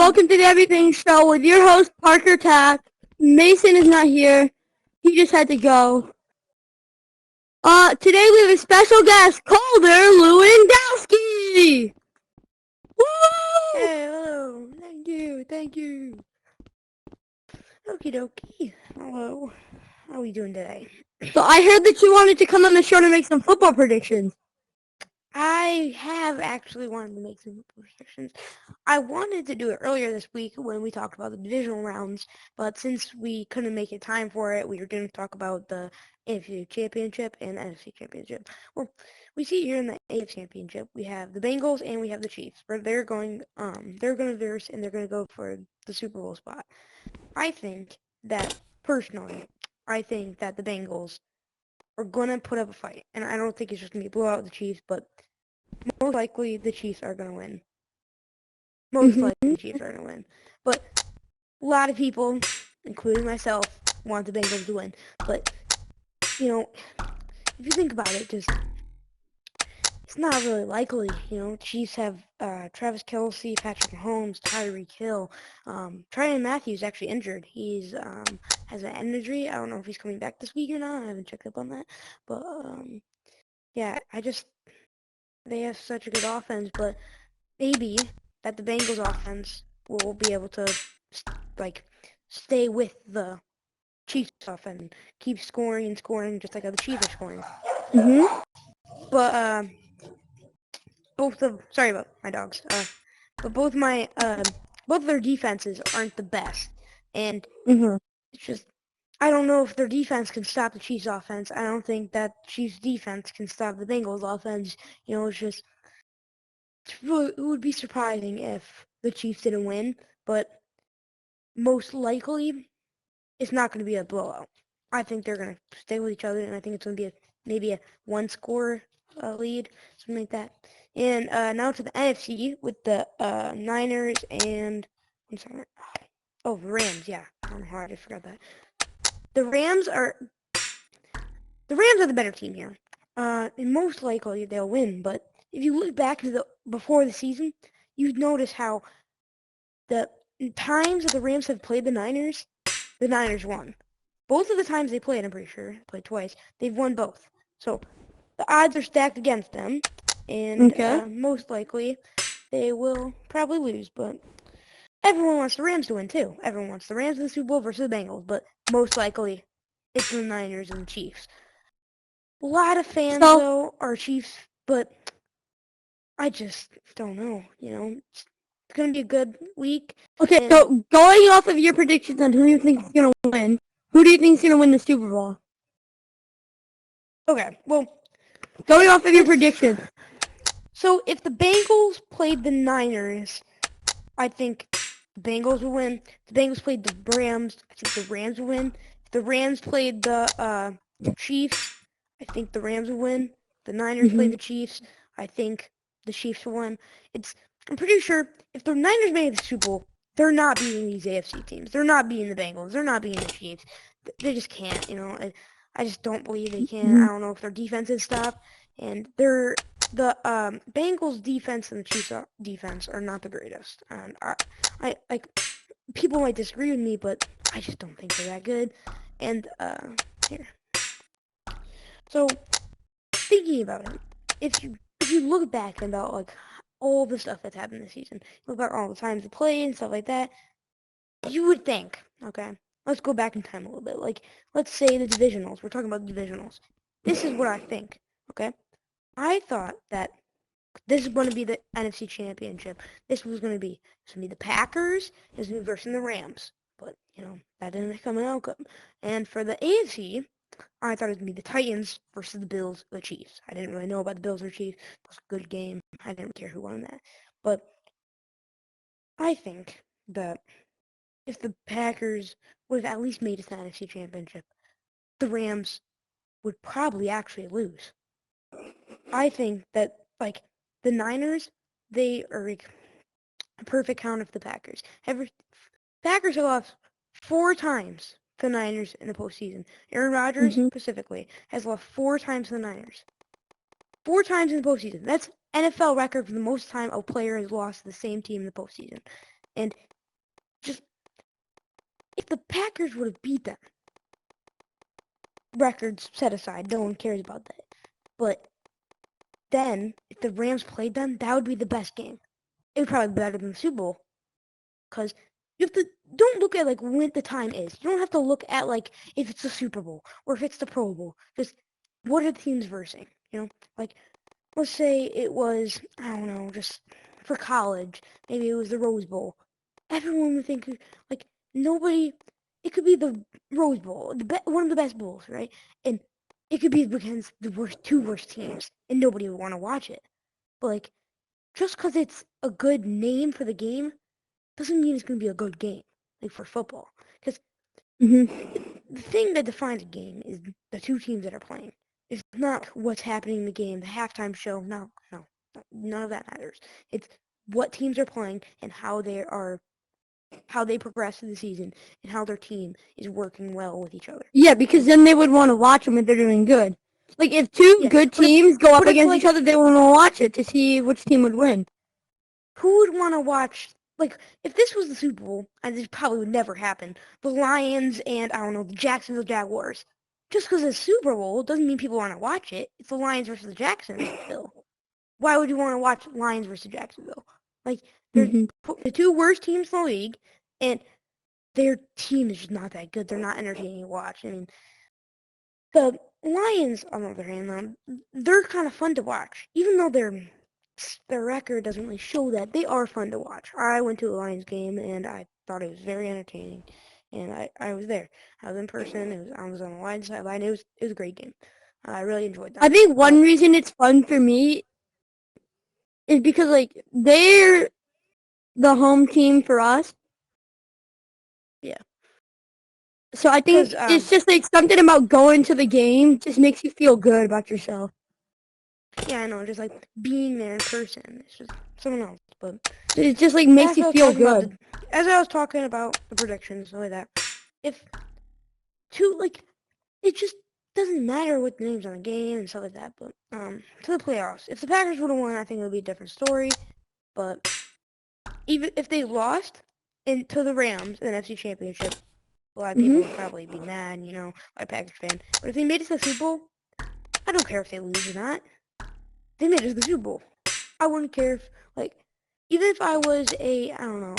welcome to the Everything Show with your host, Parker Tack. Mason is not here. He just had to go. Today we have a special guest, Calder Lewandowski! Woo! Hey, hello. Thank you. Okie dokie. Hello. How are we doing today? So I heard that you wanted to come on the show to make some football predictions. I have actually wanted to make some predictions. I wanted to do it earlier this week when we talked about the divisional rounds, but since we couldn't make it time for it, we were going to talk about the AFC Championship and NFC Championship. Well, we see here in the AFC Championship, we have the Bengals and we have the Chiefs, where they're going to verse and they're going to go for the Super Bowl spot. I think that, personally, the Bengals are going to put up a fight. And I don't think it's just going to be blow out the Chiefs, but most likely the Chiefs are going to win. Most likely the Chiefs are going to win. But a lot of people, including myself, want the Bengals to win. But, you know, if you think about it, it's not really likely. Chiefs have Travis Kelce, Patrick Mahomes, Tyreek Hill. Tryon Matthews actually injured. He's has an injury. I don't know if he's coming back this week or not. I haven't checked up on that. But yeah, they have such a good offense. But maybe that the Bengals offense will be able to stay with the Chiefs offense and keep scoring and scoring just like how the Chiefs are scoring. But sorry about my dogs. But both their defenses aren't the best, and it's just I don't know if their defense can stop the Chiefs offense. I don't think that Chiefs defense can stop the Bengals offense. It would be surprising if the Chiefs didn't win, but most likely it's not going to be a blowout. I think they're going to stay with each other, and I think it's going to be maybe a one-score lead, something like that. And now to the NFC with the Niners and the Rams. Yeah, I don't know how I just forgot that. The Rams are the better team here. And most likely they'll win. But if you look back to before the season, you'd notice how the times that the Rams have played the Niners won. Both of the times they played, I'm pretty sure, played twice, they've won both. So the odds are stacked against them, and most likely they will probably lose. But everyone wants the Rams to win too. Everyone wants the Rams in the Super Bowl versus the Bengals, but most likely it's the Niners and the Chiefs. A lot of fans, though, are Chiefs, but I just don't know. It's going to be a good week. Okay, so going off of your predictions on who you think is going to win, who do you think is going to win the Super Bowl? Okay, well, going off of your predictions. So if the Bengals played the Niners, I think the Bengals will win. If the Bengals played the Rams, I think the Rams will win. If the Rams played the Chiefs, I think the Rams will win. If the Niners played the Chiefs, I think the Chiefs will win. I'm pretty sure if the Niners made the Super Bowl, they're not beating these AFC teams. They're not beating the Bengals. They're not beating the Chiefs. They just can't, I just don't believe they can. I don't know if their defense is stopped. And the Bengals defense and the Chiefs defense are not the greatest. And I people might disagree with me, but I just don't think they're that good. And here. So thinking about it, if you look back about all the stuff that's happened this season, look back all the times they played and stuff like that, you would think, okay, let's go back in time a little bit. Let's say the divisionals. We're talking about the divisionals. This is what I think, okay? I thought that this is going to be the NFC Championship. This was going to be the Packers versus the Rams. But, that didn't come out. And for the AFC, I thought it was going to be the Titans versus the Bills or the Chiefs. I didn't really know about the Bills or Chiefs. It was a good game. I didn't care who won that. But I think that if the Packers would have at least made it to the NFC Championship, the Rams would probably actually lose. I think that, the Niners, they are a perfect count of the Packers. Packers have lost 4 times to the Niners in the postseason. Aaron Rodgers, specifically, has lost 4 times to the Niners. 4 times in the postseason. That's NFL record for the most time a player has lost to the same team in the postseason. And just if the Packers would have beat them, records set aside, no one cares about that. But then, if the Rams played them, that would be the best game. It would probably be better than the Super Bowl. Because you have to, don't look at like when the time is. You don't have to look at like if it's the Super Bowl or if it's the Pro Bowl. Just what are the teams versing? You know, like let's say it was, I don't know, just for college, maybe it was the Rose Bowl. Everyone would think like nobody. It could be the Rose Bowl, one of the best bowls, right? And it could be against the two worst teams, and nobody would want to watch it. But like, just because it's a good name for the game doesn't mean it's going to be a good game, like for football. Because the thing that defines a game is the two teams that are playing. It's not what's happening in the game, the halftime show. No, none of that matters. It's what teams are playing and how they progress through the season and how their team is working well with each other. Yeah, because then they would want to watch them if they're doing good. Like, if two good teams go up against each other, they would want to watch it to see which team would win. Who would want to watch, like, if this was the Super Bowl, and this probably would never happen, the Lions and, I don't know, the Jacksonville Jaguars. Just because it's Super Bowl doesn't mean people want to watch it. It's the Lions versus the Jacksonville. Why would you want to watch Lions versus Jacksonville? Like, they're the two worst teams in the league, and their team is just not that good. They're not entertaining to watch. I mean, the Lions, on the other hand, they're kind of fun to watch. Even though their record doesn't really show that, they are fun to watch. I went to a Lions game, and I thought it was very entertaining. And I was there. I was in person. I was on the Lions sideline. It was a great game. I really enjoyed that. I think one reason it's fun for me is because, like, they're the home team for us. Yeah. So I think it's just like something about going to the game just makes you feel good about yourself. Yeah, I know. Just like being there in person, it's just something else. But it just like makes you feel good. As I was talking about the predictions and like that, if it just doesn't matter what the names on the game and stuff like that. But to the playoffs, if the Packers would have won, I think it would be a different story. But even if they lost to the Rams in the NFC Championship, a lot of people would probably be mad, a Packers fan. But if they made it to the Super Bowl, I don't care if they lose or not. They made it to the Super Bowl. I wouldn't care if, like, even if I was I don't know,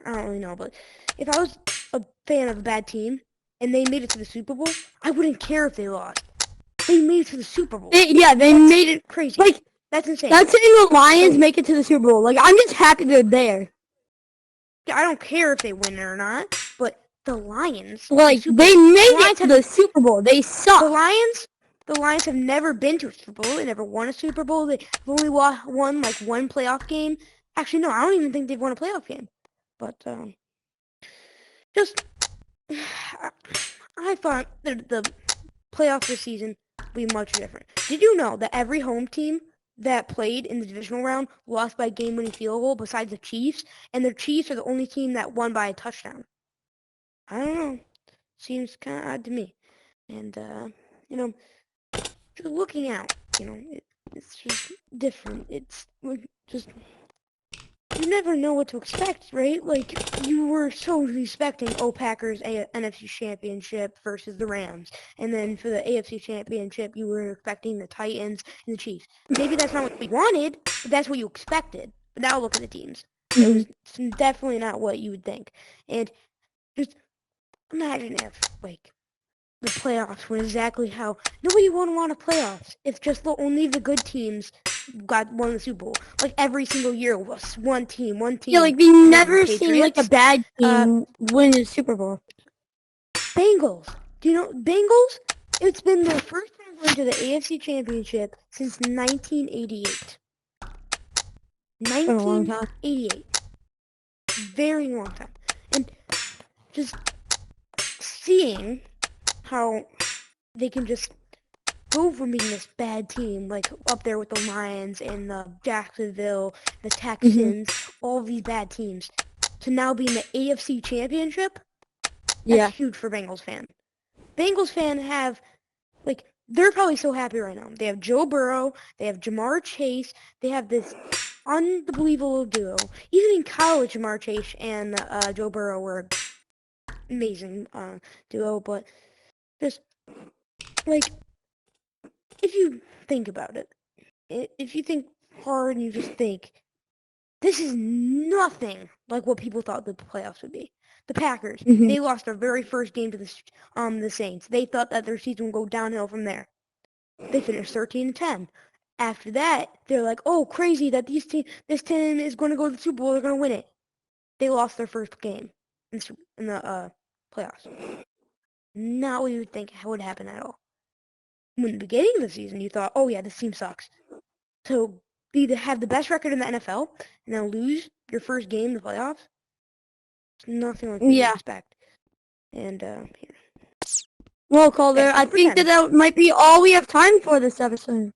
I don't really know, but if I was a fan of a bad team and they made it to the Super Bowl, I wouldn't care if they lost. They made it to the Super Bowl. They made it crazy. Like, that's insane. That's saying the Lions make it to the Super Bowl. Like, I'm just happy they're there. I don't care if they win or not, but the Lions, like, they made it to the Super Bowl. They suck. The Lions have never been to a Super Bowl. They never won a Super Bowl. They've only won like one playoff game. Actually, no, I don't even think they've won a playoff game. But just I thought the playoff this season would be much different. Did you know that every home team that played in the divisional round lost by a game-winning field goal besides the Chiefs, and the Chiefs are the only team that won by a touchdown? I don't know. Seems kind of odd to me. And, just looking out, it's just different. It's just, you never know what to expect, right? Like, you were so expecting, Packers NFC Championship versus the Rams. And then for the AFC Championship, you were expecting the Titans and the Chiefs. Maybe that's not what we wanted, but that's what you expected. But now look at the teams. It was definitely not what you would think. And just imagine if, like, the playoffs were exactly how nobody would want a playoffs if just only the good teams won the Super Bowl. Like every single year was one team. Yeah, like we never seen like a bad team win the Super Bowl. Bengals. Do you know Bengals? It's been their first time going to the AFC Championship since 1988. 1988. Very long time. And just seeing how they can just go from being this bad team, like up there with the Lions and the Jacksonville, the Texans, all these bad teams, to now be in the AFC Championship. That's huge for Bengals fan. Bengals fan have, like, they're probably so happy right now. They have Joe Burrow, they have Jamar Chase, they have this unbelievable duo. Even in college, Jamar Chase and Joe Burrow were amazing duo. But just like if you think about it, if you think hard and you just think this is nothing like what people thought the playoffs would be. The Packers, they lost their very first game to the Saints. They thought that their season would go downhill from there. They finished 13-10. After that, they're like, "Oh, crazy that this team is going to go to the Super Bowl. They're going to win it." They lost their first game in the playoffs. Not what you would think would happen at all. In the beginning of the season, you thought, "Oh yeah, this team sucks." So have the best record in the NFL and then lose your first game in the playoffs. It's nothing like what you expect. And here. Well, Calder, I think that might be all we have time for this episode.